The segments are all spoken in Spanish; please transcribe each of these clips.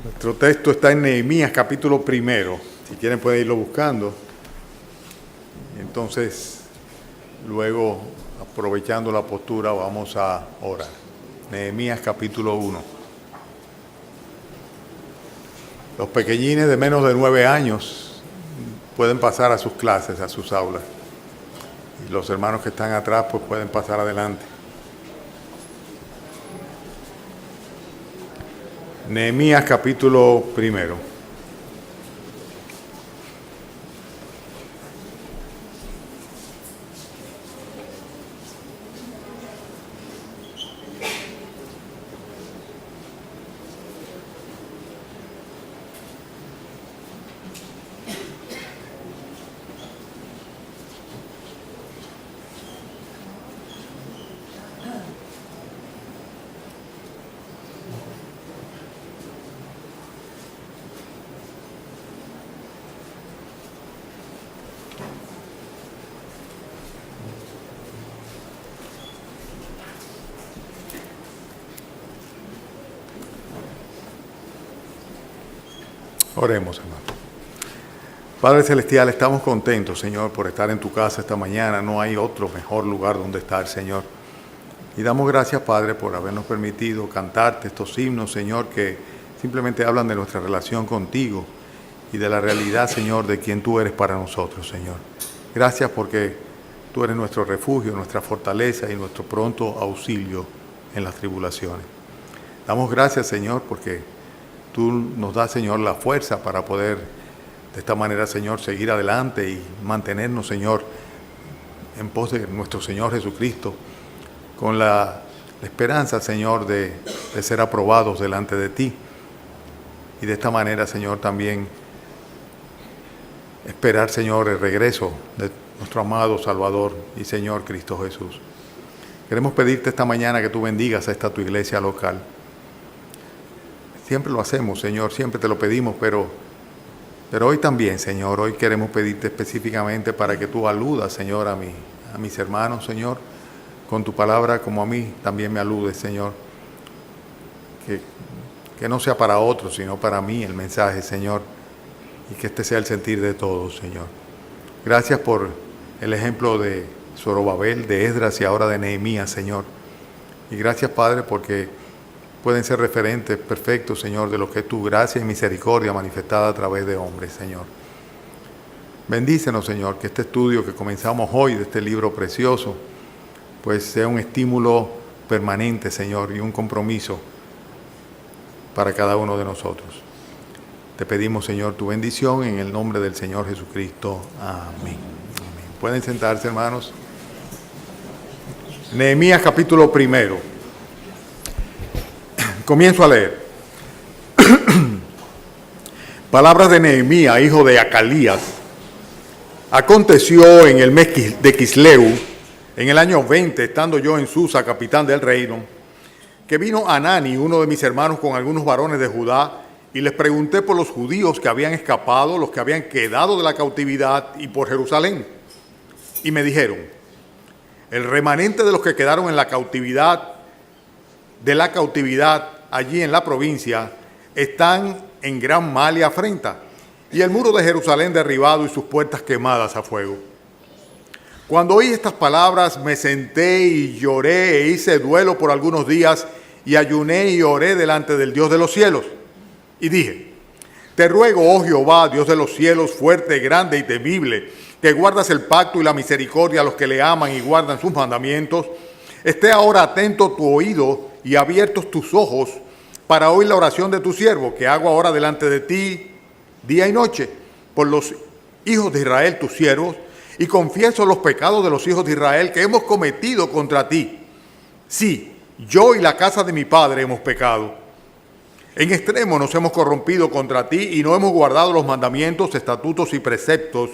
Nuestro texto está en Nehemías capítulo 1. Si quieren pueden irlo buscando. Entonces, luego, aprovechando la postura, vamos a orar. Nehemías capítulo 1. Los pequeñines de menos de 9 años pueden pasar a sus clases, a sus aulas. Y los hermanos que están atrás pues pueden pasar adelante. Nehemías capítulo 1. Oremos, hermano. Padre Celestial, estamos contentos, Señor, por estar en tu casa esta mañana. No hay otro mejor lugar donde estar, Señor. Y damos gracias, Padre, por habernos permitido cantarte estos himnos, Señor, que simplemente hablan de nuestra relación contigo y de la realidad, Señor, de quien tú eres para nosotros, Señor. Gracias porque tú eres nuestro refugio, nuestra fortaleza y nuestro pronto auxilio en las tribulaciones. Damos gracias, Señor, porque tú nos das, Señor, la fuerza para poder, de esta manera, Señor, seguir adelante y mantenernos, Señor, en pos de nuestro Señor Jesucristo, con la esperanza, Señor, de ser aprobados delante de ti. Y de esta manera, Señor, también esperar, Señor, el regreso de nuestro amado Salvador y Señor Cristo Jesús. Queremos pedirte esta mañana que tú bendigas a esta tu iglesia local. Siempre lo hacemos, Señor, siempre te lo pedimos, pero hoy también, Señor, hoy queremos pedirte específicamente para que tú aludas, Señor, a mis hermanos, Señor, con tu palabra, como a mí también me aludes, Señor. Que no sea para otros, sino para mí el mensaje, Señor, y que este sea el sentir de todos, Señor. Gracias por el ejemplo de Zorobabel, de Esdras y ahora de Nehemías, Señor. Y gracias, Padre, porque pueden ser referentes perfectos, Señor, de lo que es tu gracia y misericordia manifestada a través de hombres, Señor. Bendícenos, Señor, que este estudio que comenzamos hoy de este libro precioso, pues sea un estímulo permanente, Señor, y un compromiso para cada uno de nosotros. Te pedimos, Señor, tu bendición en el nombre del Señor Jesucristo. Amén. Amén. Pueden sentarse, hermanos. Nehemías capítulo 1. Comienzo a leer. Palabras de Nehemías, hijo de Acalías. Aconteció en el mes de Quisleu, en el año 20, estando yo en Susa, capitán del reino, que vino Anani, uno de mis hermanos, con algunos varones de Judá, y les pregunté por los judíos que habían escapado, los que habían quedado de la cautividad, y por Jerusalén. Y me dijeron: el remanente de los que quedaron en la cautividad, allí en la provincia, están en gran mal y afrenta, y el muro de Jerusalén derribado y sus puertas quemadas a fuego. Cuando oí estas palabras, me senté y lloré e hice duelo por algunos días, y ayuné y oré delante del Dios de los cielos. Y dije: te ruego, oh Jehová, Dios de los cielos, fuerte, grande y temible, que guardas el pacto y la misericordia a los que le aman y guardan sus mandamientos, esté ahora atento tu oído y abiertos tus ojos para oír la oración de tu siervo, que hago ahora delante de ti día y noche, por los hijos de Israel, tus siervos, y confieso los pecados de los hijos de Israel que hemos cometido contra ti. Sí, yo y la casa de mi padre hemos pecado. En extremo nos hemos corrompido contra ti y no hemos guardado los mandamientos, estatutos y preceptos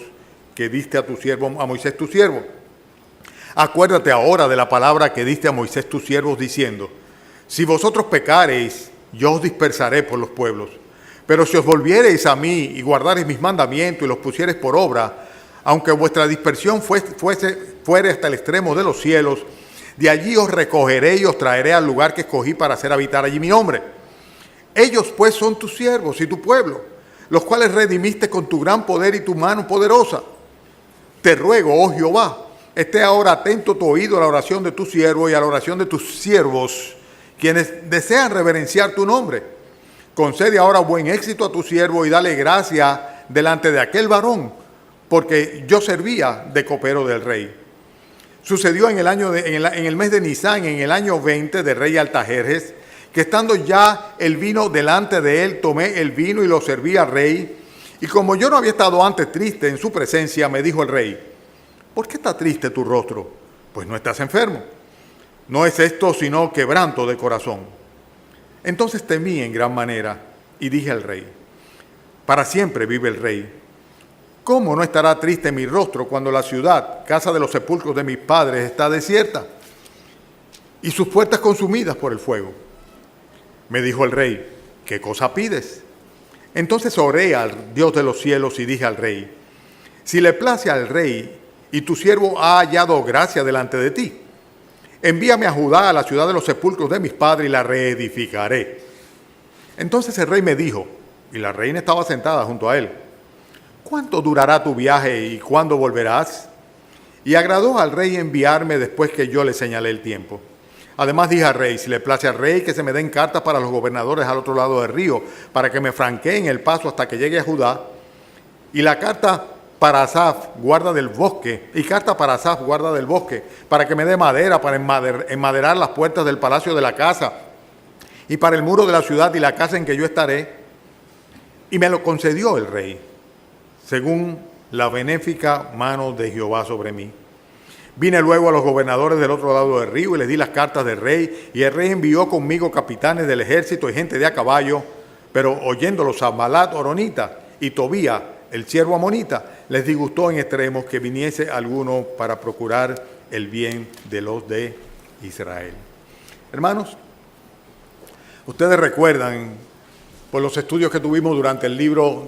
que diste a tu siervo, a Moisés tu siervo. Acuérdate ahora de la palabra que diste a Moisés tu siervo, diciendo: si vosotros pecareis, yo os dispersaré por los pueblos. Pero si os volviereis a mí y guardareis mis mandamientos y los pusiereis por obra, aunque vuestra dispersión fuere hasta el extremo de los cielos, De allí os recogeré y os traeré al lugar que escogí para hacer habitar allí mi nombre. Ellos pues son tus siervos y tu pueblo, los cuales redimiste con tu gran poder y tu mano poderosa. Te ruego, oh Jehová, esté ahora atento tu oído a la oración de tu siervo y a la oración de tus siervos, quienes desean reverenciar tu nombre. Concede ahora buen éxito a tu siervo y dale gracia delante de aquel varón, porque yo servía de copero del rey. Sucedió en el mes de Nisán, en el año 20 del rey Artajerjes, que estando ya el vino delante de él, tomé el vino y lo serví al rey. Y como yo no había estado antes triste en su presencia, me dijo el rey: ¿por qué está triste tu rostro? Pues no estás enfermo. No es esto sino quebranto de corazón. Entonces temí en gran manera y dije al rey: para siempre vive el rey. ¿Cómo no estará triste mi rostro cuando la ciudad, casa de los sepulcros de mis padres, está desierta y sus puertas consumidas por el fuego? Me dijo el rey: ¿qué cosa pides? Entonces oré al Dios de los cielos y dije al rey: si le place al rey y tu siervo ha hallado gracia delante de ti, envíame a Judá, a la ciudad de los sepulcros de mis padres, y la reedificaré. Entonces el rey me dijo, y la reina estaba sentada junto a él: ¿cuánto durará tu viaje y cuándo volverás? Y agradó al rey enviarme después que yo le señalé el tiempo. Además dije al rey: si le place al rey, que se me den cartas para los gobernadores al otro lado del río, para que me franqueen el paso hasta que llegue a Judá. Y la carta para Asaf, guarda del bosque, para que me dé madera para enmaderar las puertas del palacio de la casa, y para el muro de la ciudad y la casa en que yo estaré. Y me lo concedió el rey, según la benéfica mano de Jehová sobre mí. Vine luego a los gobernadores del otro lado del río y les di las cartas del rey, y el rey envió conmigo capitanes del ejército y gente de a caballo, pero oyéndolos Sanbalat horonita y Tobía, el siervo amonita, les disgustó en extremos que viniese alguno para procurar el bien de los de Israel. Hermanos, ustedes recuerdan, por los estudios que tuvimos durante el libro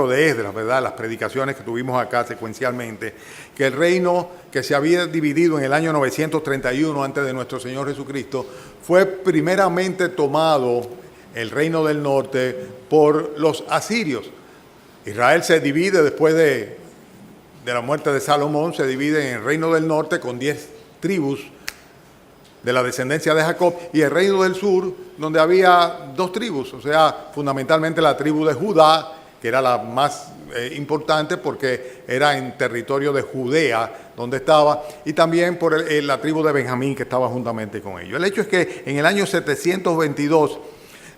de Esdras, ¿verdad? Las predicaciones que tuvimos acá secuencialmente, que el reino que se había dividido en el año 931 antes de nuestro Señor Jesucristo fue primeramente tomado, el reino del norte, por los asirios. Israel se divide después de la muerte de Salomón, se divide en el reino del norte con 10 tribus de la descendencia de Jacob, y el reino del sur, donde había 2 tribus, o sea, fundamentalmente la tribu de Judá, que era la más importante porque era en territorio de Judea donde estaba, y también por la tribu de Benjamín que estaba juntamente con ellos. El hecho es que en el año 722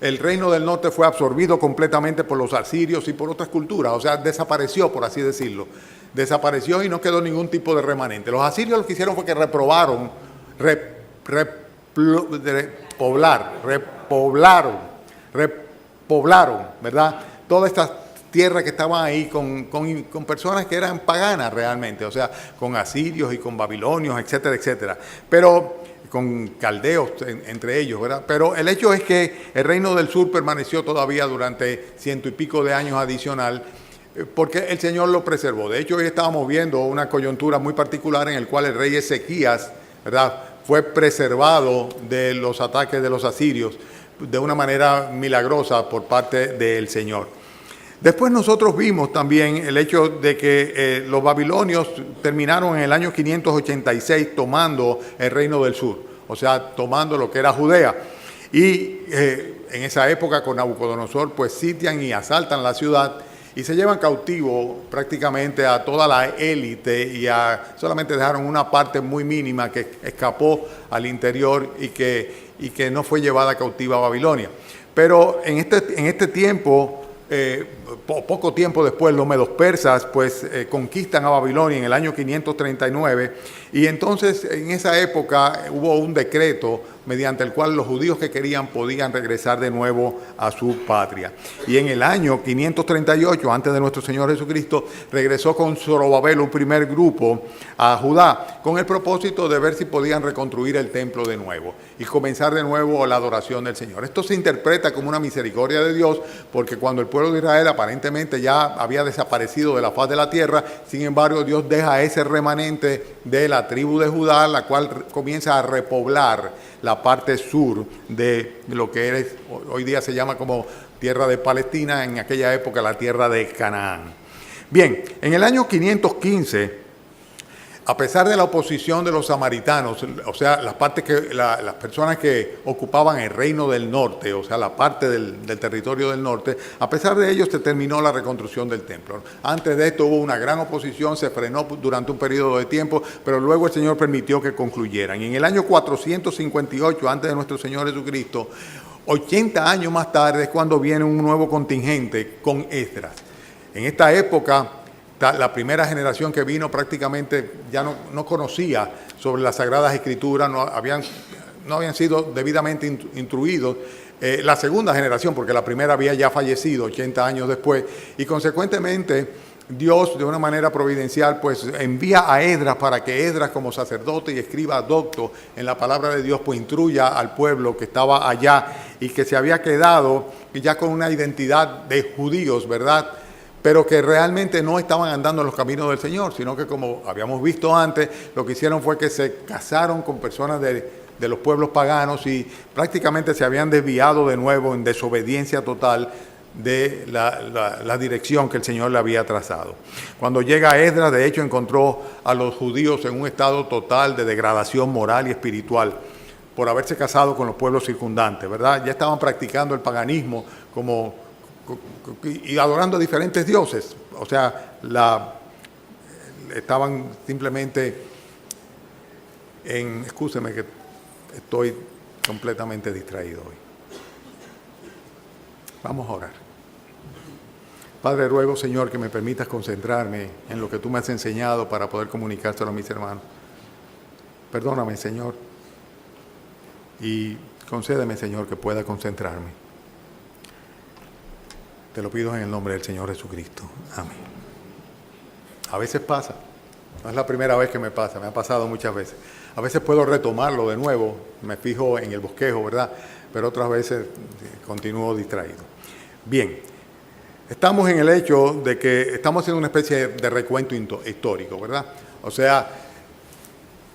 el reino del norte fue absorbido completamente por los asirios y por otras culturas, o sea, desapareció, por así decirlo. Desapareció y no quedó ningún tipo de remanente. Los asirios lo que hicieron fue que repoblaron, ¿verdad? Todas estas tierras que estaban ahí con personas que eran paganas realmente, o sea, con asirios y con babilonios, etcétera, etcétera. Pero con caldeos entre ellos, ¿verdad? Pero el hecho es que el reino del sur permaneció todavía durante 100 y pico de años adicional, porque el Señor lo preservó. De hecho, hoy estábamos viendo una coyuntura muy particular en el cual el rey Ezequías, ¿verdad?, fue preservado de los ataques de los asirios de una manera milagrosa por parte del Señor. Después nosotros vimos también el hecho de que los babilonios terminaron en el año 586 tomando el reino del sur, o sea, tomando lo que era Judea. Y en esa época con Nabucodonosor pues sitian y asaltan la ciudad y se llevan cautivo prácticamente a toda la élite y solamente dejaron una parte muy mínima que escapó al interior y que no fue llevada cautiva a Babilonia. Pero en este tiempo, poco tiempo después, los medos persas pues conquistan a Babilonia en el año 539, y entonces en esa época hubo un decreto mediante el cual los judíos que querían podían regresar de nuevo a su patria. Y en el año 538, antes de nuestro Señor Jesucristo, regresó con Zorobabel un primer grupo a Judá, con el propósito de ver si podían reconstruir el templo de nuevo y comenzar de nuevo la adoración del Señor. Esto se interpreta como una misericordia de Dios, porque cuando el pueblo de Israel aparentemente ya había desaparecido de la faz de la tierra, sin embargo Dios deja ese remanente de la tribu de Judá, la cual comienza a repoblar la parte sur de lo que hoy día se llama como tierra de Palestina, en aquella época la tierra de Canaán. Bien, en el año 515, a pesar de la oposición de los samaritanos, o sea, las personas que ocupaban el reino del norte, o sea, la parte del territorio del norte, a pesar de ello se terminó la reconstrucción del templo. Antes de esto hubo una gran oposición, se frenó durante un periodo de tiempo, pero luego el Señor permitió que concluyeran. Y en el año 458, antes de nuestro Señor Jesucristo, 80 años más tarde es cuando viene un nuevo contingente con Esdras. En esta época, la primera generación que vino prácticamente ya no conocía sobre las Sagradas Escrituras, no habían sido debidamente instruidos. La segunda generación, porque la primera había ya fallecido 80 años después, y consecuentemente Dios, de una manera providencial, pues envía a Esdras para que Esdras, como sacerdote y escriba docto en la palabra de Dios, pues instruya al pueblo que estaba allá y que se había quedado ya con una identidad de judíos, ¿verdad?, pero que realmente no estaban andando en los caminos del Señor, sino que, como habíamos visto antes, lo que hicieron fue que se casaron con personas de los pueblos paganos y prácticamente se habían desviado de nuevo en desobediencia total de la dirección que el Señor le había trazado. Cuando llega Esdras, de hecho, encontró a los judíos en un estado total de degradación moral y espiritual por haberse casado con los pueblos circundantes, ¿verdad? Ya estaban practicando el paganismo y adorando a diferentes dioses, o sea, estaban simplemente excúseme que estoy completamente distraído hoy. Vamos a orar. Padre, ruego, Señor, que me permitas concentrarme en lo que tú me has enseñado para poder comunicárselo a mis hermanos. Perdóname, Señor, y concédeme, Señor, que pueda concentrarme. Te lo pido en el nombre del Señor Jesucristo. Amén. A veces pasa, no es la primera vez que me pasa, me ha pasado muchas veces. A veces puedo retomarlo de nuevo, me fijo en el bosquejo, ¿verdad? Pero otras veces continúo distraído. Bien, estamos en el hecho de que estamos haciendo una especie de recuento histórico, ¿verdad? O sea,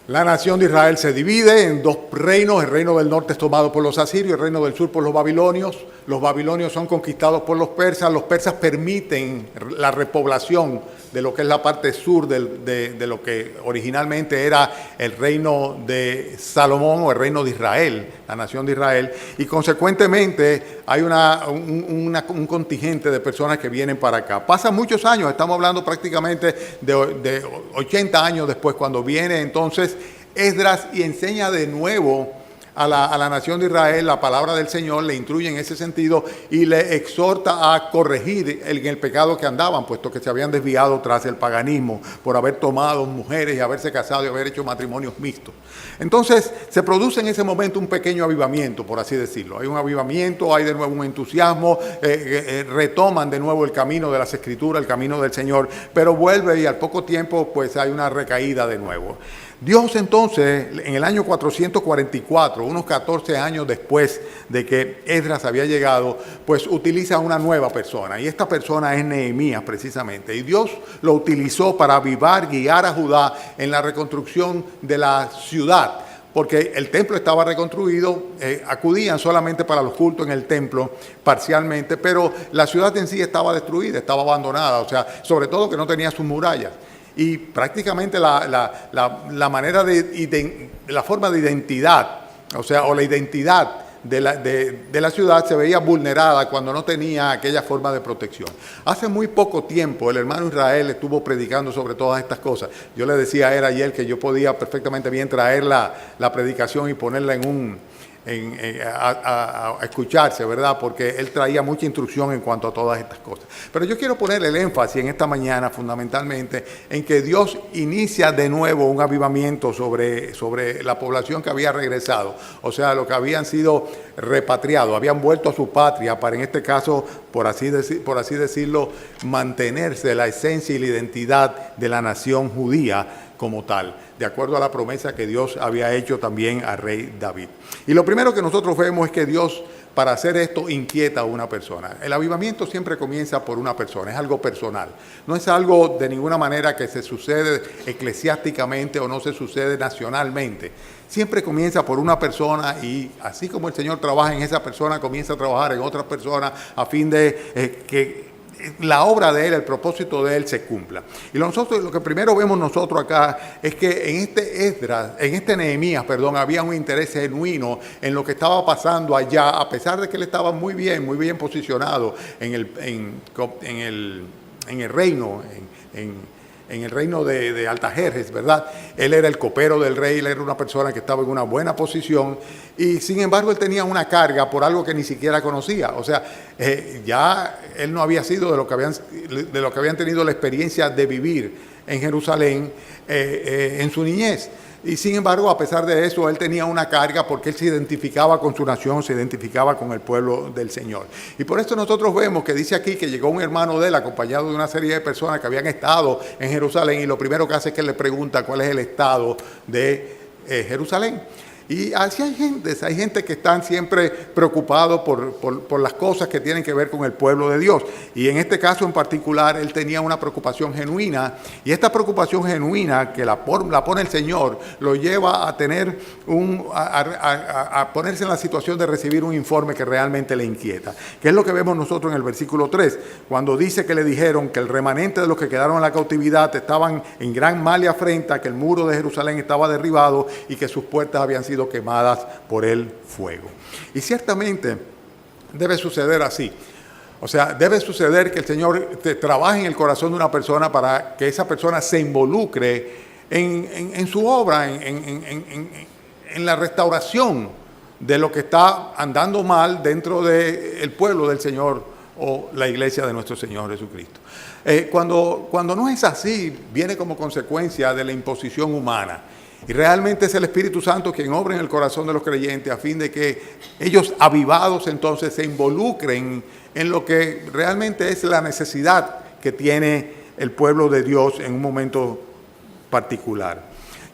la nación de Israel se divide en dos reinos. El reino del norte es tomado por los asirios, el reino del sur por los babilonios. Los babilonios son conquistados por los persas permiten la repoblación de lo que es la parte sur de lo que originalmente era el reino de Salomón o el reino de Israel, la nación de Israel, y consecuentemente hay un contingente de personas que vienen para acá. Pasan muchos años, estamos hablando prácticamente de 80 años después, cuando viene entonces Esdras y enseña de nuevo a la nación de Israel la palabra del Señor, le instruye en ese sentido y le exhorta a corregir el pecado que andaban, puesto que se habían desviado tras el paganismo por haber tomado mujeres y haberse casado y haber hecho matrimonios mixtos. Entonces se produce en ese momento un pequeño avivamiento, por así decirlo. Hay un avivamiento, hay de nuevo un entusiasmo, retoman de nuevo el camino de las Escrituras, el camino del Señor, pero vuelve y al poco tiempo pues hay una recaída de nuevo. Dios entonces, en el año 444, unos 14 años después de que Esdras había llegado, pues utiliza una nueva persona. Y esta persona es Nehemías precisamente. Y Dios lo utilizó para avivar, guiar a Judá en la reconstrucción de la ciudad. Porque el templo estaba reconstruido, acudían solamente para los cultos en el templo parcialmente, pero la ciudad en sí estaba destruida, estaba abandonada, o sea, sobre todo que no tenía sus murallas. Y prácticamente la manera la forma de identidad, o sea, o la identidad de la ciudad se veía vulnerada cuando no tenía aquella forma de protección. Hace muy poco tiempo el hermano Israel estuvo predicando sobre todas estas cosas. Yo le decía a él ayer que yo podía perfectamente bien traer la predicación y ponerla en a escucharse, ¿verdad? Porque él traía mucha instrucción en cuanto a todas estas cosas. Pero yo quiero poner el énfasis en esta mañana fundamentalmente en que Dios inicia de nuevo un avivamiento sobre la población que había regresado, o sea, los que habían sido repatriados, habían vuelto a su patria para, en este caso, por así decirlo, mantenerse la esencia y la identidad de la nación judía como tal, de acuerdo a la promesa que Dios había hecho también al rey David. Y lo primero que nosotros vemos es que Dios, para hacer esto, inquieta a una persona. El avivamiento siempre comienza por una persona, es algo personal. No es algo de ninguna manera que se sucede eclesiásticamente o no se sucede nacionalmente. Siempre comienza por una persona y así como el Señor trabaja en esa persona, comienza a trabajar en otras personas a fin de que la obra de Él, el propósito de Él se cumpla. Y lo que primero vemos nosotros acá es que en este Nehemías, había un interés genuino en lo que estaba pasando allá, a pesar de que él estaba muy bien posicionado en el reino, en el reino de Artajerjes, ¿verdad? Él era el copero del rey, él era una persona que estaba en una buena posición y sin embargo él tenía una carga por algo que ni siquiera conocía. O sea, ya él no había sido de lo que habían tenido la experiencia de vivir en Jerusalén en su niñez. Y sin embargo, a pesar de eso, él tenía una carga porque él se identificaba con su nación, se identificaba con el pueblo del Señor. Y por eso nosotros vemos que dice aquí que llegó un hermano de él acompañado de una serie de personas que habían estado en Jerusalén y lo primero que hace es que le pregunta cuál es el estado de Jerusalén. Y así hay gente que están siempre preocupados por las cosas que tienen que ver con el pueblo de Dios. Y en este caso en particular, él tenía una preocupación genuina. Y esta preocupación genuina que la pone el Señor, lo lleva a tener a ponerse en la situación de recibir un informe que realmente le inquieta. Que es lo que vemos nosotros en el versículo 3, cuando dice que le dijeron que el remanente de los que quedaron en la cautividad estaban en gran mal y afrenta, que el muro de Jerusalén estaba derribado y que sus puertas habían sido quemadas por el fuego. Y ciertamente debe suceder así. O sea, debe suceder que el Señor trabaje en el corazón de una persona para que esa persona se involucre en su obra, en la restauración de lo que está andando mal dentro del pueblo del Señor o la iglesia de nuestro Señor Jesucristo. Cuando no es así, viene como consecuencia de la imposición humana. Y realmente es el Espíritu Santo quien obra en el corazón de los creyentes a fin de que ellos, avivados entonces, se involucren en lo que realmente es la necesidad que tiene el pueblo de Dios en un momento particular.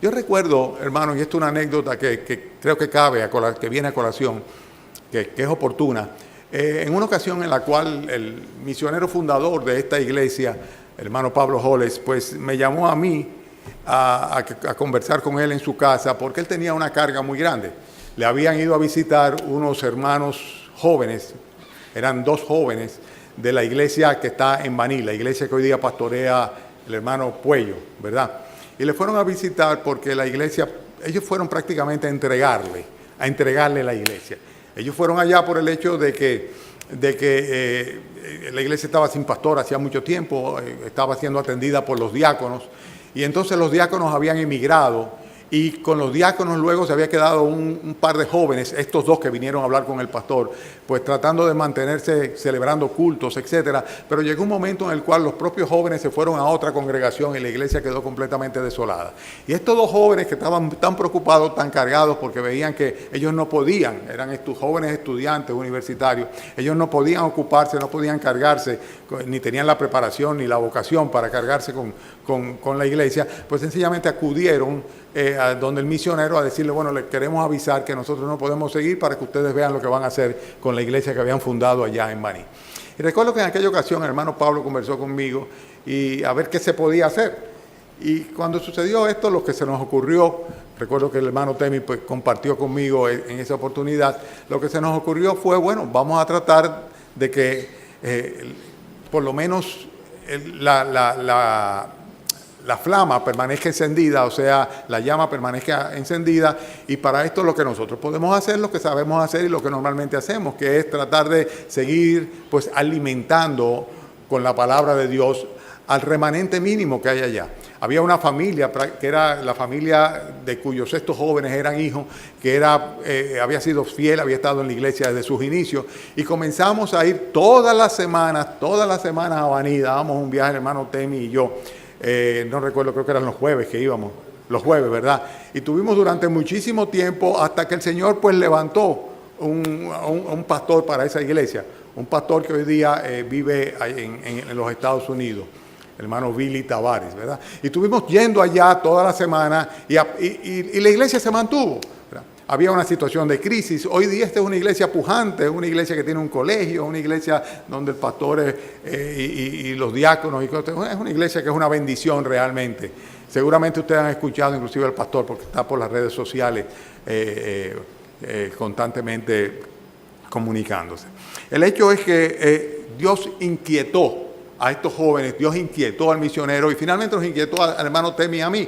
Yo recuerdo, hermanos, y esto es una anécdota que creo que que viene a colación, que es oportuna, en una ocasión en la cual el misionero fundador de esta iglesia, el hermano Pablo Holes, pues me llamó a mí a conversar con él en su casa porque él tenía una carga muy grande. Le habían ido a visitar unos hermanos jóvenes, eran 2 jóvenes de la iglesia que está en Baní, la iglesia que hoy día pastorea el hermano Puello, ¿verdad? Y le fueron a visitar porque la iglesia, ellos fueron prácticamente a entregarle la iglesia. Ellos fueron allá por el hecho de que la iglesia estaba sin pastor hacía mucho tiempo, estaba siendo atendida por los diáconos. Y entonces los diáconos habían emigrado y con los diáconos luego se había quedado un par de jóvenes, estos 2 que vinieron a hablar con el pastor, pues tratando de mantenerse celebrando cultos, etcétera. Pero llegó un momento en el cual los propios jóvenes se fueron a otra congregación y la iglesia quedó completamente desolada. Y estos 2 jóvenes que estaban tan preocupados, tan cargados, porque veían que ellos no podían, eran estos jóvenes estudiantes universitarios, ellos no podían ocuparse, no podían cargarse, ni tenían la preparación ni la vocación para cargarse con la iglesia, pues sencillamente acudieron a donde el misionero a decirle, bueno, les queremos avisar que nosotros no podemos seguir para que ustedes vean lo que van a hacer con la iglesia que habían fundado allá en Baní. Y recuerdo que en aquella ocasión el hermano Pablo conversó conmigo y a ver qué se podía hacer. Y cuando sucedió esto, lo que se nos ocurrió, recuerdo que el hermano Temi pues, compartió conmigo en esa oportunidad, lo que se nos ocurrió fue, bueno, vamos a tratar de que por lo menos la flama permanezca encendida, o sea, la llama permanezca encendida, y para esto lo que nosotros podemos hacer, lo que sabemos hacer y lo que normalmente hacemos, que es tratar de seguir pues alimentando con la palabra de Dios al remanente mínimo que hay allá. Había una familia, que era la familia de cuyos estos jóvenes eran hijos, que había sido fiel, había estado en la iglesia desde sus inicios, y comenzamos a ir todas las semanas a Avenida. Dábamos un viaje, el hermano Temi y yo, no recuerdo, creo que eran los jueves que íbamos, los jueves, ¿verdad? Y tuvimos durante muchísimo tiempo hasta que el Señor pues levantó un pastor para esa iglesia, un pastor que hoy día vive en los Estados Unidos, el hermano Billy Tavares, ¿verdad? Y estuvimos yendo allá toda la semana y la iglesia se mantuvo, ¿verdad? Había una situación de crisis. Hoy día esta es una iglesia pujante, es una iglesia que tiene un colegio, una iglesia donde el pastor y los diáconos, es una iglesia que es una bendición realmente. Seguramente ustedes han escuchado inclusive al pastor porque está por las redes sociales constantemente comunicándose. El hecho es que Dios inquietó a estos jóvenes, Dios inquietó al misionero y finalmente nos inquietó al hermano Temi y a mí.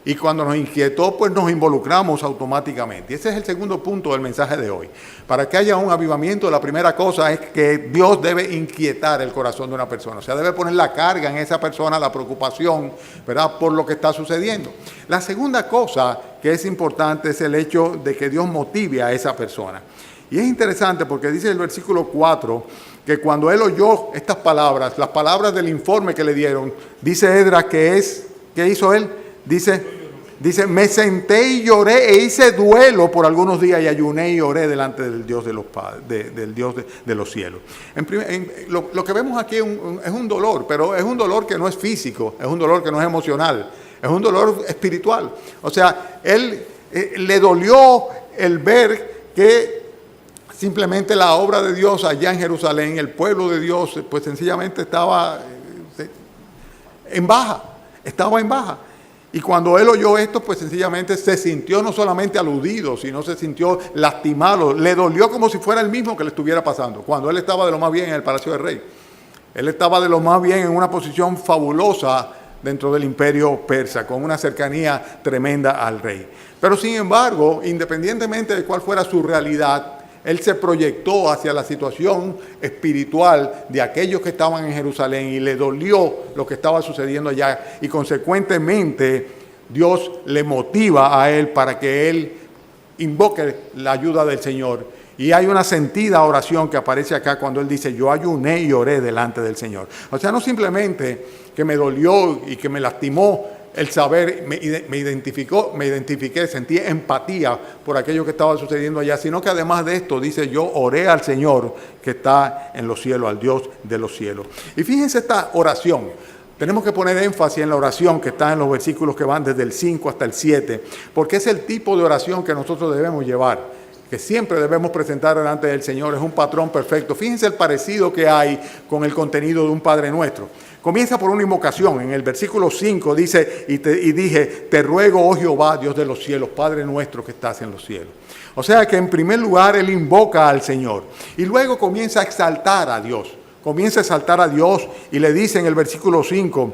Y cuando nos inquietó, pues nos involucramos automáticamente. Y ese es el segundo punto del mensaje de hoy. Para que haya un avivamiento, la primera cosa es que Dios debe inquietar el corazón de una persona. O sea, debe poner la carga en esa persona, la preocupación, ¿verdad?, por lo que está sucediendo. La segunda cosa que es importante es el hecho de que Dios motive a esa persona. Y es interesante porque dice el versículo 4 que cuando él oyó estas palabras, las palabras del informe que le dieron, dice Esdras ¿qué hizo él? Dice, me senté y lloré e hice duelo por algunos días y ayuné y oré delante del Dios de los padres, del Dios de los cielos. Lo que vemos aquí es un dolor, pero es un dolor que no es físico, es un dolor que no es emocional, es un dolor espiritual. O sea, él le dolió el ver que simplemente la obra de Dios allá en Jerusalén, el pueblo de Dios, pues sencillamente estaba en baja. Y cuando él oyó esto, pues sencillamente se sintió no solamente aludido, sino se sintió lastimado. Le dolió como si fuera el mismo que le estuviera pasando, cuando él estaba de lo más bien en el palacio del rey. Él estaba de lo más bien en una posición fabulosa dentro del imperio persa, con una cercanía tremenda al rey. Pero sin embargo, independientemente de cuál fuera su realidad, él se proyectó hacia la situación espiritual de aquellos que estaban en Jerusalén y le dolió lo que estaba sucediendo allá. Y consecuentemente Dios le motiva a él para que él invoque la ayuda del Señor. Y hay una sentida oración que aparece acá cuando él dice, yo ayuné y oré delante del Señor. O sea, no simplemente que me dolió y que me lastimó el saber, me identifiqué, sentí empatía por aquello que estaba sucediendo allá, sino que además de esto dice, yo oré al Señor que está en los cielos, al Dios de los cielos. Y fíjense esta oración, tenemos que poner énfasis en la oración que está en los versículos que van desde el 5 hasta el 7, porque es el tipo de oración que nosotros debemos llevar, que siempre debemos presentar delante del Señor, es un patrón perfecto. Fíjense el parecido que hay con el contenido de un Padre Nuestro. Comienza por una invocación. En el versículo 5 dice, y dije, te ruego, oh Jehová, Dios de los cielos, Padre nuestro que estás en los cielos. O sea que en primer lugar él invoca al Señor. Y luego comienza a exaltar a Dios. Comienza a exaltar a Dios y le dice en el versículo 5,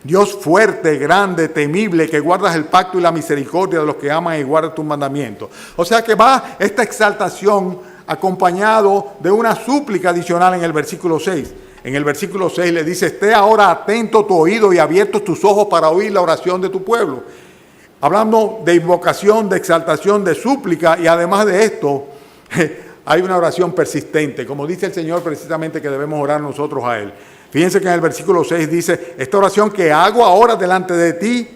Dios fuerte, grande, temible, que guardas el pacto y la misericordia de los que aman y guardan tus mandamientos. O sea que va esta exaltación acompañado de una súplica adicional en el versículo 6. En el versículo 6 le dice, esté ahora atento tu oído y abiertos tus ojos para oír la oración de tu pueblo. Hablando de invocación, de exaltación, de súplica, y además de esto, hay una oración persistente, como dice el Señor precisamente que debemos orar nosotros a Él. Fíjense que en el versículo 6 dice, esta oración que hago ahora delante de ti,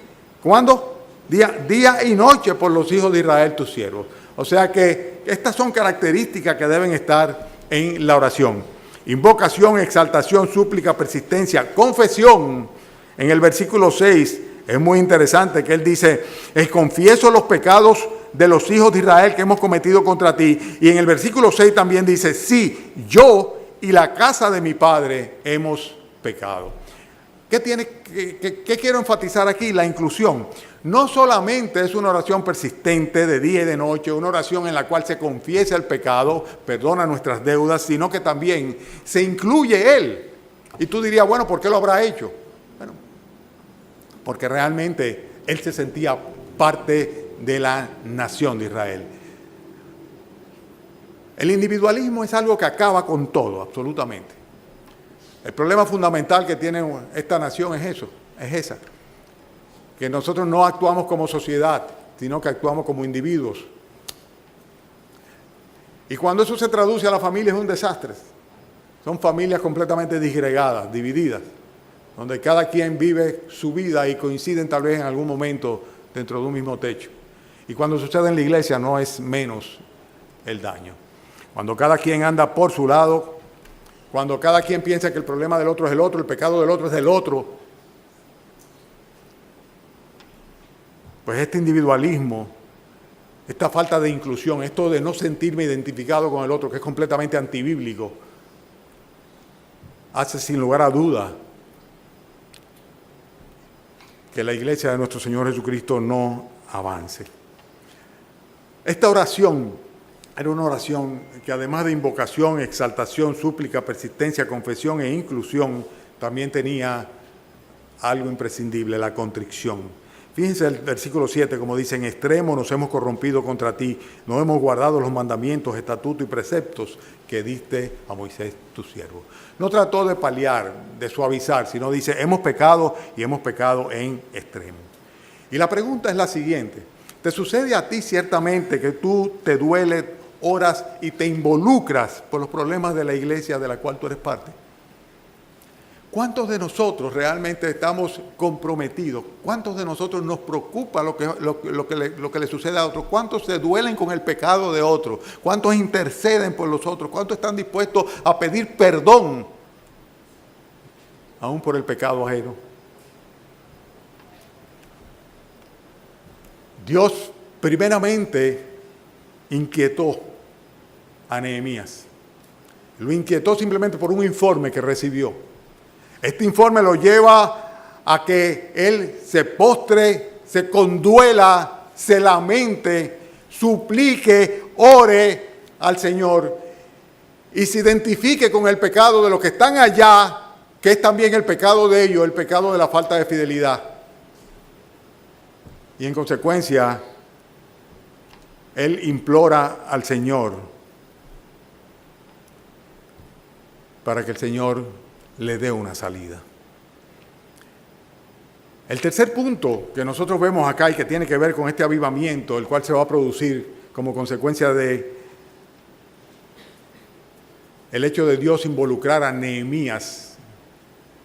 ¿cuándo? Día y noche por los hijos de Israel, tus siervos. O sea que estas son características que deben estar en la oración. Invocación, exaltación, súplica, persistencia, confesión. En el versículo 6 es muy interesante que él dice, confieso los pecados de los hijos de Israel que hemos cometido contra ti. Y en el versículo 6 también dice, sí, yo y la casa de mi padre hemos pecado. ¿Qué quiero enfatizar aquí? La inclusión. No solamente es una oración persistente de día y de noche, una oración en la cual se confiesa el pecado, perdona nuestras deudas, sino que también se incluye Él. Y tú dirías, bueno, ¿por qué lo habrá hecho? Bueno, porque realmente Él se sentía parte de la nación de Israel. El individualismo es algo que acaba con todo, absolutamente. El problema fundamental que tiene esta nación es esa. que nosotros no actuamos como sociedad, sino que actuamos como individuos. Y cuando eso se traduce a la familia es un desastre. Son familias completamente disgregadas, divididas, donde cada quien vive su vida y coinciden tal vez en algún momento dentro de un mismo techo. Y cuando sucede en la iglesia no es menos el daño. Cuando cada quien anda por su lado, cuando cada quien piensa que el problema del otro es el otro, el pecado del otro es del otro, pues este individualismo, esta falta de inclusión, esto de no sentirme identificado con el otro, que es completamente antibíblico, hace sin lugar a duda que la iglesia de nuestro Señor Jesucristo no avance. Esta oración era una oración que además de invocación, exaltación, súplica, persistencia, confesión e inclusión, también tenía algo imprescindible, la contrición. Fíjense el versículo 7, como dice, en extremo nos hemos corrompido contra ti, no hemos guardado los mandamientos, estatutos y preceptos que diste a Moisés tu siervo. No trató de paliar, de suavizar, sino dice, hemos pecado y hemos pecado en extremo. Y la pregunta es la siguiente, ¿te sucede a ti ciertamente que tú te dueles, oras y te involucras por los problemas de la iglesia de la cual tú eres parte? ¿Cuántos de nosotros realmente estamos comprometidos? ¿Cuántos de nosotros nos preocupa lo que le sucede a otros? ¿Cuántos se duelen con el pecado de otros? ¿Cuántos interceden por los otros? ¿Cuántos están dispuestos a pedir perdón aún por el pecado ajeno? Dios primeramente inquietó a Nehemías. Lo inquietó simplemente por un informe que recibió. Este informe lo lleva a que él se postre, se conduela, se lamente, suplique, ore al Señor y se identifique con el pecado de los que están allá, que es también el pecado de ellos, el pecado de la falta de fidelidad. Y en consecuencia, él implora al Señor para que el Señor le dé una salida. El tercer punto que nosotros vemos acá y que tiene que ver con este avivamiento, el cual se va a producir como consecuencia de el hecho de Dios involucrar a Nehemías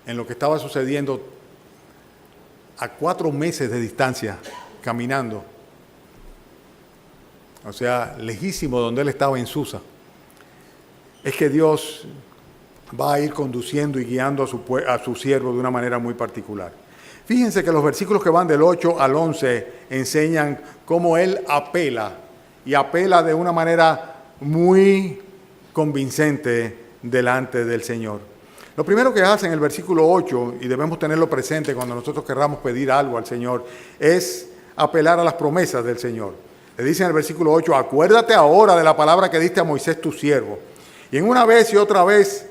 en lo que estaba sucediendo a 4 meses de distancia, caminando. O sea, lejísimo donde él estaba en Susa. Es que Dios va a ir conduciendo y guiando a su siervo de una manera muy particular. Fíjense que los versículos que van del 8 al 11 enseñan cómo él apela, y apela de una manera muy convincente delante del Señor. Lo primero que hace en el versículo 8, y debemos tenerlo presente cuando nosotros querramos pedir algo al Señor, es apelar a las promesas del Señor. Le dice en el versículo 8, acuérdate ahora de la palabra que diste a Moisés tu siervo. Y en una vez y otra vez,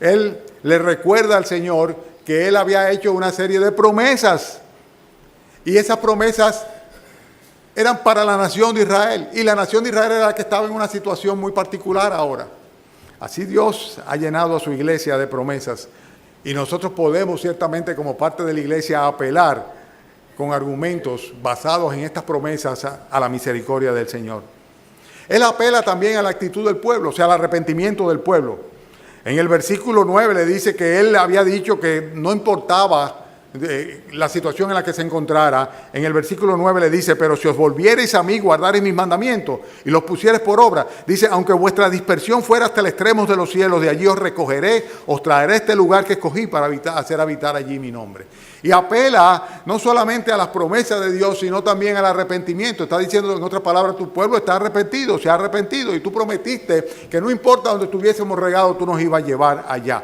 él le recuerda al Señor que él había hecho una serie de promesas. Y esas promesas eran para la nación de Israel. Y la nación de Israel era la que estaba en una situación muy particular ahora. Así Dios ha llenado a su iglesia de promesas. Y nosotros podemos ciertamente como parte de la iglesia apelar con argumentos basados en estas promesas a la misericordia del Señor. Él apela también a la actitud del pueblo, o sea, al arrepentimiento del pueblo. En el versículo 9 le dice que él había dicho que no importaba la situación en la que se encontrara. En el versículo 9 le dice, pero si os volviereis a mí, guardareis mis mandamientos y los pusiereis por obra. Dice, aunque vuestra dispersión fuera hasta el extremo de los cielos, de allí os recogeré, os traeré a este lugar que escogí para hacer habitar allí mi nombre. Y apela no solamente a las promesas de Dios, sino también al arrepentimiento. Está diciendo, en otras palabras, tu pueblo está arrepentido, se ha arrepentido, y tú prometiste que no importa donde estuviésemos regados, tú nos ibas a llevar allá.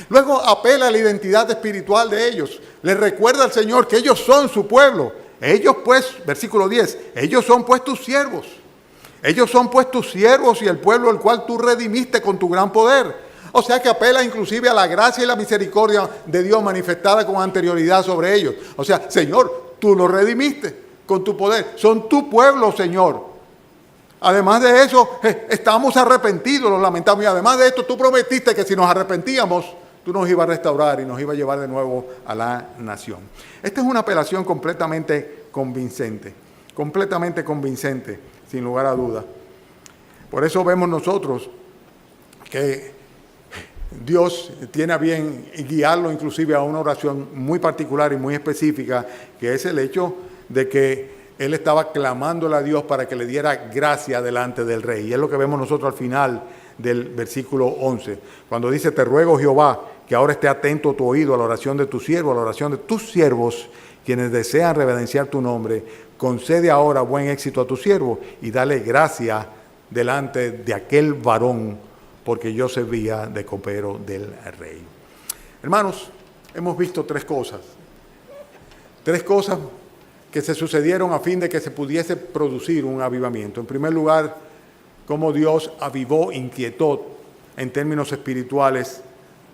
Luego apela a la identidad espiritual de ellos. Les recuerda al Señor que ellos son su pueblo. Ellos pues, versículo 10, ellos son pues tus siervos. Ellos son pues tus siervos y el pueblo al cual tú redimiste con tu gran poder. O sea que apela inclusive a la gracia y la misericordia de Dios manifestada con anterioridad sobre ellos. O sea, Señor, tú los redimiste con tu poder. Son tu pueblo, Señor. Además de eso, estamos arrepentidos, los lamentamos. Y además de esto, tú prometiste que si nos arrepentíamos, tú nos ibas a restaurar y nos ibas a llevar de nuevo a la nación. Esta es una apelación completamente convincente, sin lugar a dudas. Por eso vemos nosotros que Dios tiene a bien guiarlo inclusive a una oración muy particular y muy específica, que es el hecho de que él estaba clamándole a Dios para que le diera gracia delante del rey. Y es lo que vemos nosotros al final del versículo 11, cuando dice: te ruego, Jehová, que ahora esté atento tu oído a la oración de tu siervo, a la oración de tus siervos, quienes desean reverenciar tu nombre. Concede ahora buen éxito a tu siervo y dale gracia delante de aquel varón, porque yo servía de copero del rey. Hermanos, hemos visto tres cosas que se sucedieron a fin de que se pudiese producir un avivamiento. En primer lugar, cómo Dios avivó, inquietó en términos espirituales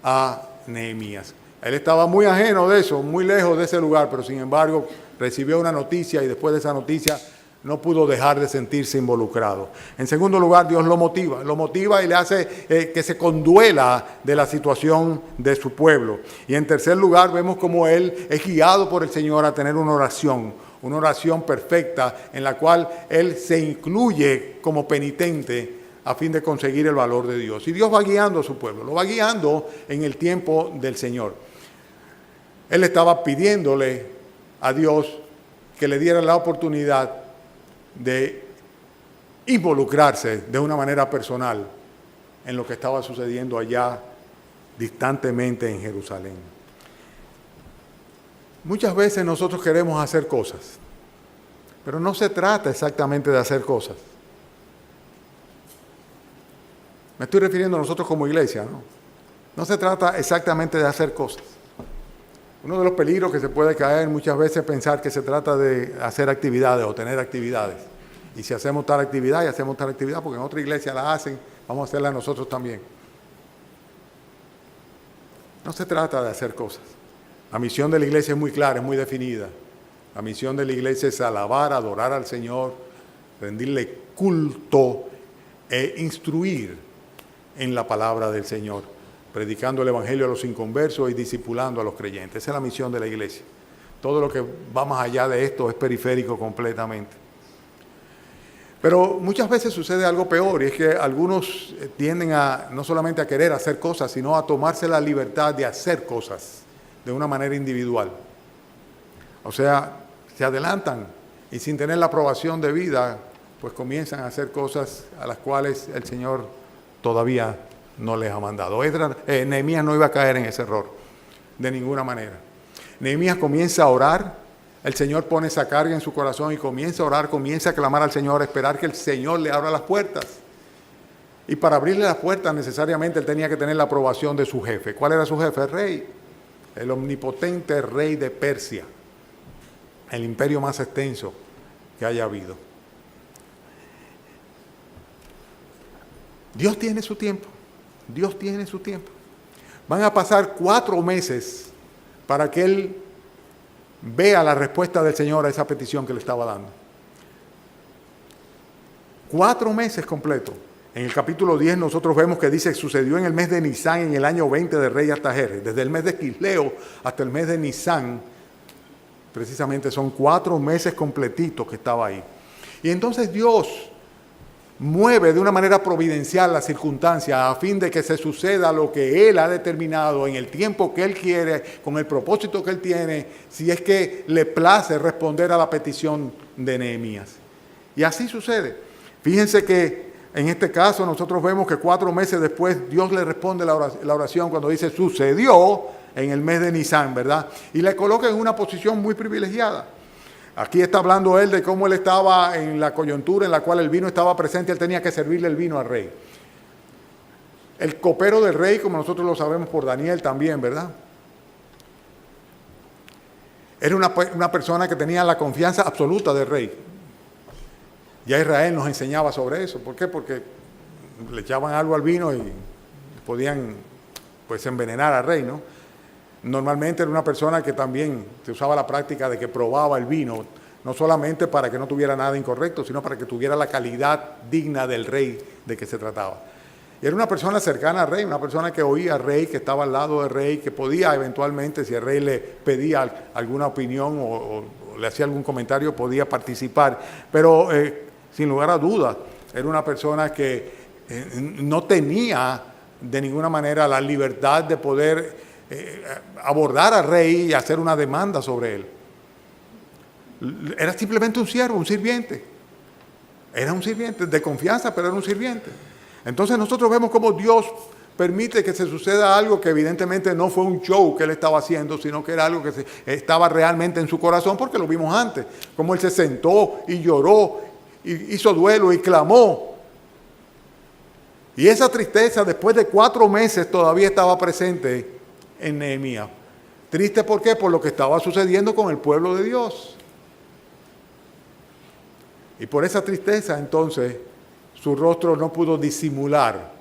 a Nehemías. Él estaba muy ajeno de eso, muy lejos de ese lugar, pero sin embargo recibió una noticia y después de esa noticia no pudo dejar de sentirse involucrado. En segundo lugar, Dios lo motiva y le hace que se conduela de la situación de su pueblo. Y en tercer lugar, vemos cómo él es guiado por el Señor a tener una oración perfecta en la cual él se incluye como penitente a fin de conseguir el valor de Dios. Y Dios va guiando a su pueblo, lo va guiando en el tiempo del Señor. Él estaba pidiéndole a Dios que le diera la oportunidad de involucrarse de una manera personal en lo que estaba sucediendo allá distantemente en Jerusalén. Muchas veces nosotros queremos hacer cosas, pero no se trata exactamente de hacer cosas. Me estoy refiriendo a nosotros como iglesia, ¿no? No se trata exactamente de hacer cosas. Uno de los peligros que se puede caer muchas veces es pensar que se trata de hacer actividades o tener actividades. Y si hacemos tal actividad y hacemos tal actividad, porque en otra iglesia la hacen, vamos a hacerla nosotros también. No se trata de hacer cosas. La misión de la iglesia es muy clara, es muy definida. La misión de la iglesia es alabar, adorar al Señor, rendirle culto e instruir en la palabra del Señor, predicando el evangelio a los inconversos y discipulando a los creyentes. Esa es la misión de la iglesia. Todo lo que va más allá de esto es periférico completamente. Pero muchas veces sucede algo peor, y es que algunos tienden a no solamente a querer hacer cosas, sino a tomarse la libertad de hacer cosas de una manera individual. O sea, se adelantan y sin tener la aprobación de vida, pues comienzan a hacer cosas a las cuales el Señor todavía no les ha mandado. Nehemías no iba a caer en ese error, de ninguna manera. Nehemías comienza a orar, el Señor pone esa carga en su corazón y comienza a orar, comienza a clamar al Señor, a esperar que el Señor le abra las puertas. Y para abrirle las puertas necesariamente él tenía que tener la aprobación de su jefe. ¿Cuál era su jefe? El rey, el omnipotente rey de Persia, el imperio más extenso que haya habido. Dios tiene su tiempo. Dios tiene su tiempo. Van a pasar 4 meses para que él vea la respuesta del Señor a esa petición que le estaba dando. 4 meses completos. En el capítulo 10 nosotros vemos que dice: sucedió en el mes de Nisán, en el año 20 del rey Artajerjes. Desde el mes de Quisleo hasta el mes de Nisán, precisamente son 4 meses completitos que estaba ahí. Y entonces Dios mueve de una manera providencial las circunstancias a fin de que se suceda lo que Él ha determinado en el tiempo que Él quiere, con el propósito que Él tiene, si es que le place responder a la petición de Nehemías. Y así sucede. Fíjense que en este caso nosotros vemos que 4 meses después Dios le responde la oración cuando dice: sucedió en el mes de Nisán, ¿verdad? Y le coloca en una posición muy privilegiada. Aquí está hablando él de cómo él estaba en la coyuntura en la cual el vino estaba presente, él tenía que servirle el vino al rey. El copero del rey, como nosotros lo sabemos por Daniel también, ¿verdad? Era una persona que tenía la confianza absoluta del rey. Ya Israel nos enseñaba sobre eso. ¿Por qué? Porque le echaban algo al vino y podían pues envenenar al rey, ¿no? Normalmente era una persona que también se usaba la práctica de que probaba el vino, no solamente para que no tuviera nada incorrecto, sino para que tuviera la calidad digna del rey de que se trataba. Y era una persona cercana al rey, una persona que oía al rey, que estaba al lado del rey, que podía eventualmente, si el rey le pedía alguna opinión o le hacía algún comentario, podía participar. Pero sin lugar a dudas, era una persona que no tenía de ninguna manera la libertad de poder abordar al rey y hacer una demanda sobre él. Era simplemente un siervo, un sirviente. Era un sirviente de confianza, pero era un sirviente. Entonces nosotros vemos cómo Dios permite que se suceda algo que evidentemente no fue un show que él estaba haciendo, sino que era algo que estaba realmente en su corazón, porque lo vimos antes. Cómo él se sentó y lloró, y hizo duelo y clamó. Y esa tristeza después de 4 meses todavía estaba presente en Nehemías. ¿Triste por qué? Por lo que estaba sucediendo con el pueblo de Dios. Y por esa tristeza entonces su rostro no pudo disimular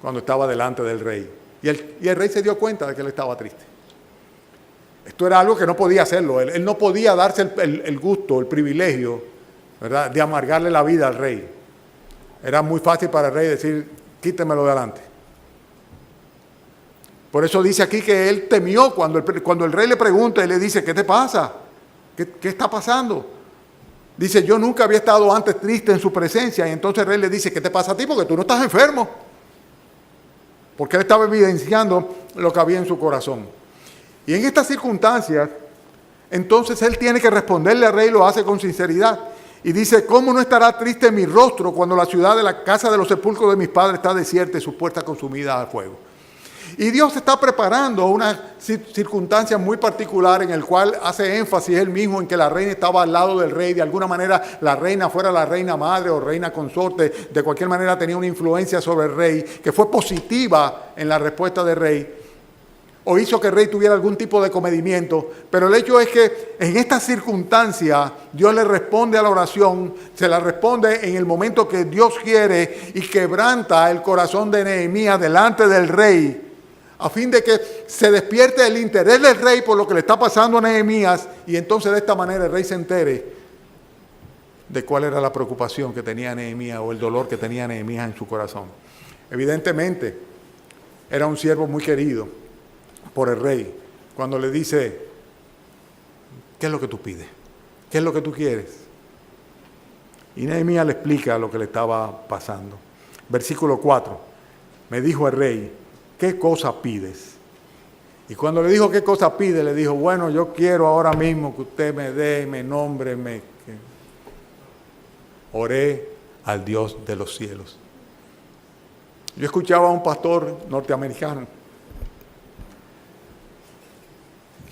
cuando estaba delante del rey. Y el rey se dio cuenta de que él estaba triste. Esto era algo que no podía hacerlo. Él no podía darse el gusto, el privilegio, ¿verdad?, de amargarle la vida al rey. Era muy fácil para el rey decir, quítemelo de adelante. Por eso dice aquí que él temió cuando el rey le pregunta y le dice, ¿qué te pasa? ¿Qué está pasando? Dice, yo nunca había estado antes triste en su presencia. Y entonces el rey le dice, ¿qué te pasa a ti? Porque tú no estás enfermo. Porque él estaba evidenciando lo que había en su corazón. Y en estas circunstancias, entonces él tiene que responderle al rey, lo hace con sinceridad. Y dice, ¿cómo no estará triste mi rostro cuando la ciudad de la casa de los sepulcros de mis padres está desierta y sus puertas consumidas al fuego? Y Dios está preparando una circunstancia muy particular en el cual hace énfasis él mismo en que la reina estaba al lado del rey. De alguna manera la reina, fuera la reina madre o reina consorte, de cualquier manera tenía una influencia sobre el rey que fue positiva en la respuesta del rey, o hizo que el rey tuviera algún tipo de comedimiento. Pero el hecho es que en esta circunstancia Dios le responde a la oración, se la responde en el momento que Dios quiere y quebranta el corazón de Nehemías delante del rey, a fin de que se despierte el interés del rey por lo que le está pasando a Nehemías, y entonces de esta manera el rey se entere de cuál era la preocupación que tenía Nehemías o el dolor que tenía Nehemías en su corazón. Evidentemente, era un siervo muy querido por el rey. Cuando le dice, ¿qué es lo que tú pides? ¿Qué es lo que tú quieres? Y Nehemías le explica lo que le estaba pasando. Versículo 4, me dijo el rey, ¿qué cosa pides? Y cuando le dijo qué cosa pide, le dijo, bueno, yo quiero ahora mismo que usted me dé, me nombre, oré al Dios de los cielos. Yo escuchaba a un pastor norteamericano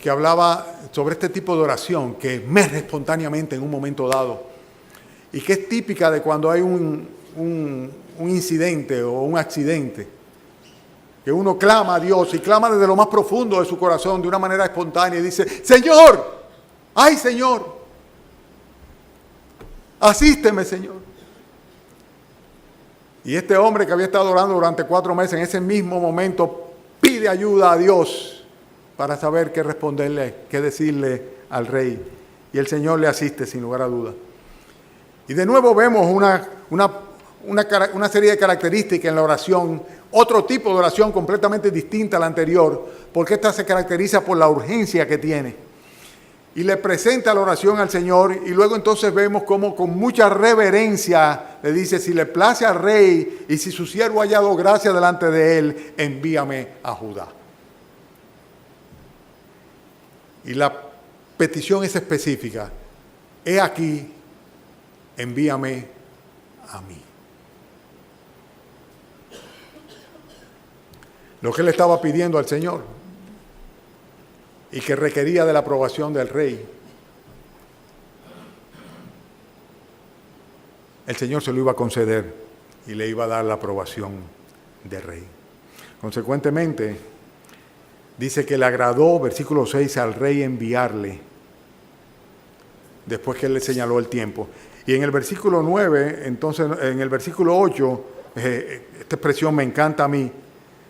que hablaba sobre este tipo de oración que emerge espontáneamente en un momento dado y que es típica de cuando hay un incidente o un accidente, que uno clama a Dios y clama desde lo más profundo de su corazón de una manera espontánea y dice, Señor, ¡ay, Señor! Asísteme, Señor. Y este hombre que había estado orando durante 4 meses, en ese mismo momento pide ayuda a Dios para saber qué responderle, qué decirle al rey. Y el Señor le asiste sin lugar a dudas. Y de nuevo vemos una serie de características en la oración, otro tipo de oración completamente distinta a la anterior, porque esta se caracteriza por la urgencia que tiene. Y le presenta la oración al Señor, y luego entonces vemos cómo con mucha reverencia le dice, si le place al rey y si su siervo ha hallado gracia delante de él, envíame a Judá. Y la petición es específica, he aquí, envíame a mí. Lo que él estaba pidiendo al Señor y que requería de la aprobación del rey, el Señor se lo iba a conceder y le iba a dar la aprobación del rey. Consecuentemente, dice que le agradó, versículo 6, al rey enviarle, después que él le señaló el tiempo. Y en el versículo 9, entonces en el versículo 8, esta expresión me encanta a mí.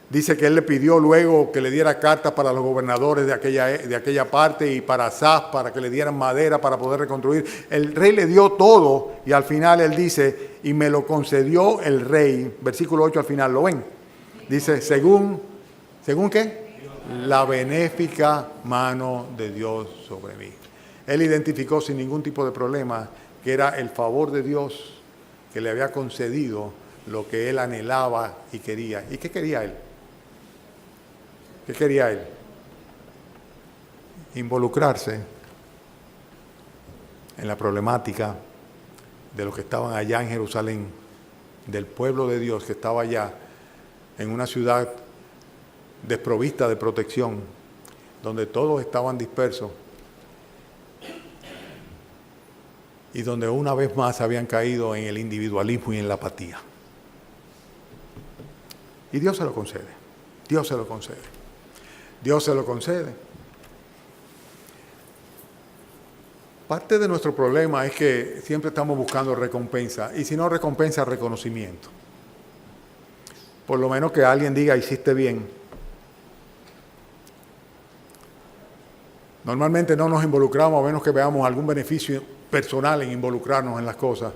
Dice que él le pidió luego que le diera cartas para los gobernadores de aquella parte y para Asaf, para que le dieran madera para poder reconstruir. El rey le dio todo y al final él dice, y me lo concedió el rey. Versículo 8 al final, ¿lo ven? Dice, ¿según qué? La benéfica mano de Dios sobre mí. Él identificó sin ningún tipo de problema que era el favor de Dios que le había concedido lo que él anhelaba y quería. ¿Y qué quería él? ¿Qué quería él? Involucrarse en la problemática de los que estaban allá en Jerusalén, del pueblo de Dios que estaba allá en una ciudad desprovista de protección, donde todos estaban dispersos y donde una vez más habían caído en el individualismo y en la apatía. Y Dios se lo concede, Dios se lo concede, Dios se lo concede. Parte de nuestro problema es que siempre estamos buscando recompensa, y si no recompensa, reconocimiento. Por lo menos que alguien diga, hiciste bien. Normalmente no nos involucramos a menos que veamos algún beneficio personal en involucrarnos en las cosas.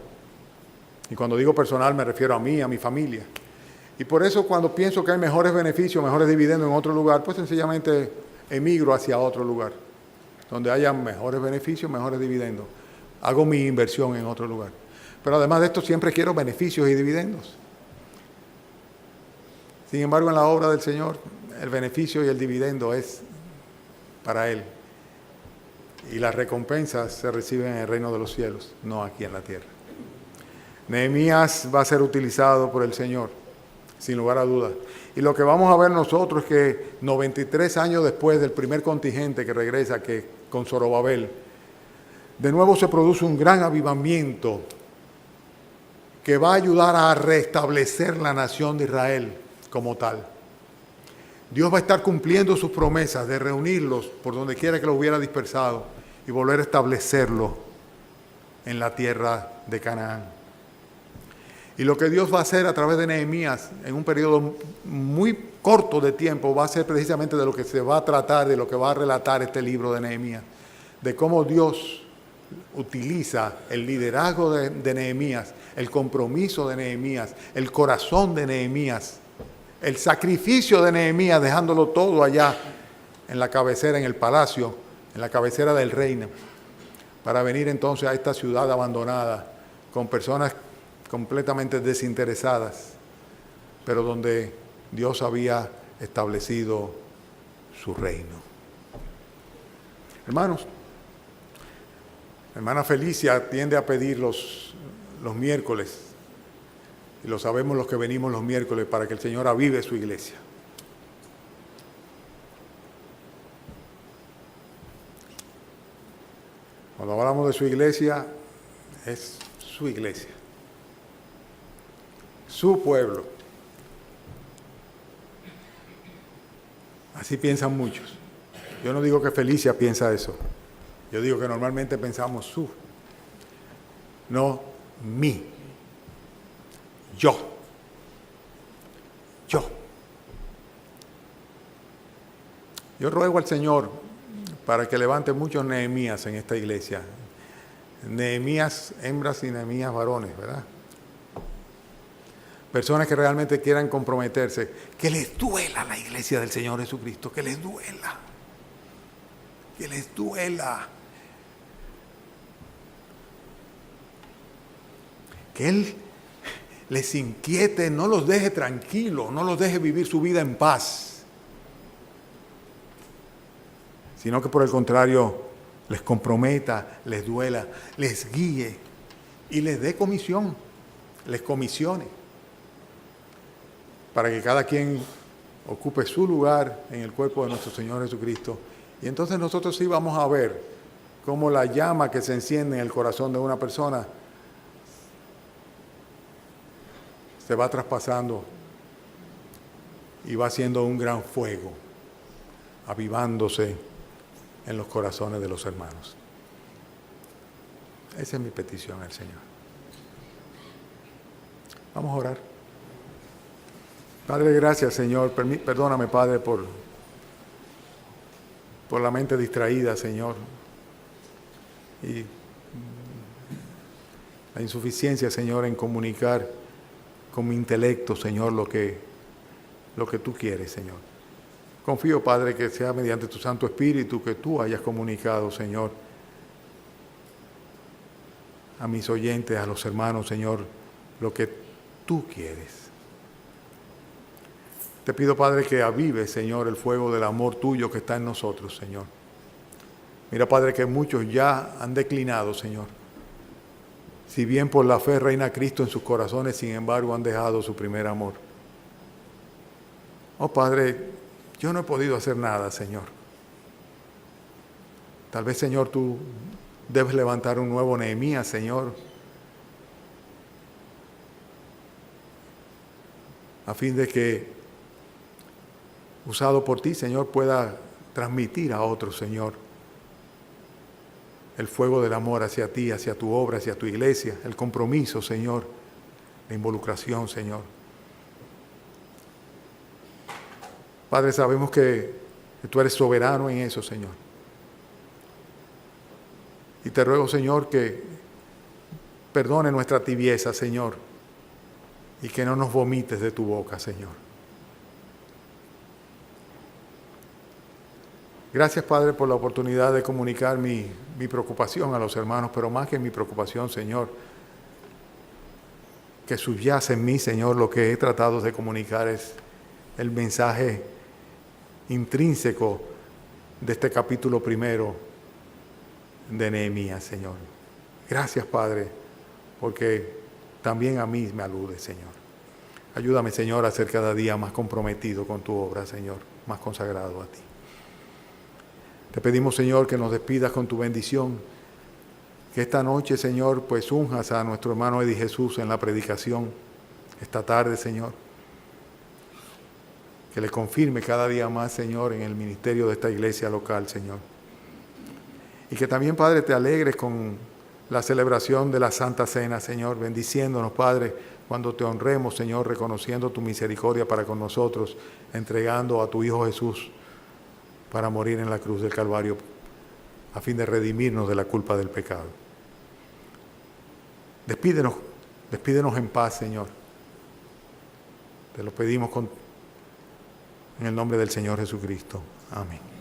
Y cuando digo personal me refiero a mí, a mi familia. Y por eso cuando pienso que hay mejores beneficios, mejores dividendos en otro lugar, pues sencillamente emigro hacia otro lugar, donde haya mejores beneficios, mejores dividendos. Hago mi inversión en otro lugar. Pero además de esto siempre quiero beneficios y dividendos. Sin embargo, en la obra del Señor, el beneficio y el dividendo es para Él. Y las recompensas se reciben en el reino de los cielos, no aquí en la tierra. Nehemías va a ser utilizado por el Señor, sin lugar a dudas. Y lo que vamos a ver nosotros es que 93 años después del primer contingente que regresa, que con Zorobabel, de nuevo se produce un gran avivamiento que va a ayudar a restablecer la nación de Israel como tal. Dios va a estar cumpliendo sus promesas de reunirlos por donde quiera que los hubiera dispersado y volver a establecerlo en la tierra de Canaán. Y lo que Dios va a hacer a través de Nehemías en un periodo muy corto de tiempo va a ser precisamente de lo que se va a tratar, de lo que va a relatar este libro de Nehemías, de cómo Dios utiliza el liderazgo de Nehemías, el compromiso de Nehemías, el corazón de Nehemías, el sacrificio de Nehemías, dejándolo todo allá en la cabecera, en el palacio, en la cabecera del reino, para venir entonces a esta ciudad abandonada, con personas completamente desinteresadas, pero donde Dios había establecido su reino. Hermanos, hermana Felicia tiende a pedir los miércoles, y lo sabemos los que venimos los miércoles, para que el Señor avive su iglesia. Cuando hablamos de su iglesia, es su iglesia, su pueblo. Así piensan muchos. Yo no digo que Felicia piensa eso. Yo digo que normalmente pensamos su, no mi. Yo. Yo ruego al Señor para que levante muchos Nehemías en esta iglesia. Nehemías hembras y Nehemías varones, ¿verdad? Personas que realmente quieran comprometerse, que les duela la iglesia del Señor Jesucristo, que les duela, que les duela. Que Él les inquiete, no los deje tranquilos, no los deje vivir su vida en paz, sino que por el contrario les comprometa, les duela, les guíe y les dé comisión, les comisione, para que cada quien ocupe su lugar en el cuerpo de nuestro Señor Jesucristo. Y entonces nosotros sí vamos a ver cómo la llama que se enciende en el corazón de una persona se va traspasando y va siendo un gran fuego, avivándose en los corazones de los hermanos. Esa es mi petición al Señor. Vamos a orar. Padre, gracias, Señor. Perdóname, Padre, por la mente distraída, Señor. Y la insuficiencia, Señor, en comunicar con mi intelecto, Señor, lo que tú quieres, Señor. Confío, Padre, que sea mediante tu Santo Espíritu que tú hayas comunicado, Señor, a mis oyentes, a los hermanos, Señor, lo que tú quieres. Te pido, Padre, que avives, Señor, el fuego del amor tuyo que está en nosotros, Señor. Mira, Padre, que muchos ya han declinado, Señor. Si bien por la fe reina Cristo en sus corazones, sin embargo, han dejado su primer amor. Oh, Padre, yo no he podido hacer nada, Señor. Tal vez, Señor, tú debes levantar un nuevo Nehemías, Señor, a fin de que, usado por ti, Señor, pueda transmitir a otros, Señor, el fuego del amor hacia ti, hacia tu obra, hacia tu iglesia, el compromiso, Señor, la involucración, Señor. Padre, sabemos que tú eres soberano en eso, Señor. Y te ruego, Señor, que perdone nuestra tibieza, Señor, y que no nos vomites de tu boca, Señor. Gracias, Padre, por la oportunidad de comunicar mi preocupación a los hermanos, pero más que mi preocupación, Señor, que subyace en mí, Señor, lo que he tratado de comunicar es el mensaje intrínseco de este capítulo primero de Nehemías, Señor. Gracias, Padre, porque también a mí me alude, Señor. Ayúdame, Señor, a ser cada día más comprometido con tu obra, Señor, más consagrado a ti. Te pedimos, Señor, que nos despidas con tu bendición, que esta noche, Señor, pues unjas a nuestro hermano Eddie Jesús en la predicación, esta tarde, Señor, que le confirme cada día más, Señor, en el ministerio de esta iglesia local, Señor. Y que también, Padre, te alegres con la celebración de la Santa Cena, Señor, bendiciéndonos, Padre, cuando te honremos, Señor, reconociendo tu misericordia para con nosotros, entregando a tu Hijo Jesús para morir en la cruz del Calvario, a fin de redimirnos de la culpa del pecado. Despídenos en paz, Señor. Te lo pedimos en el nombre del Señor Jesucristo. Amén.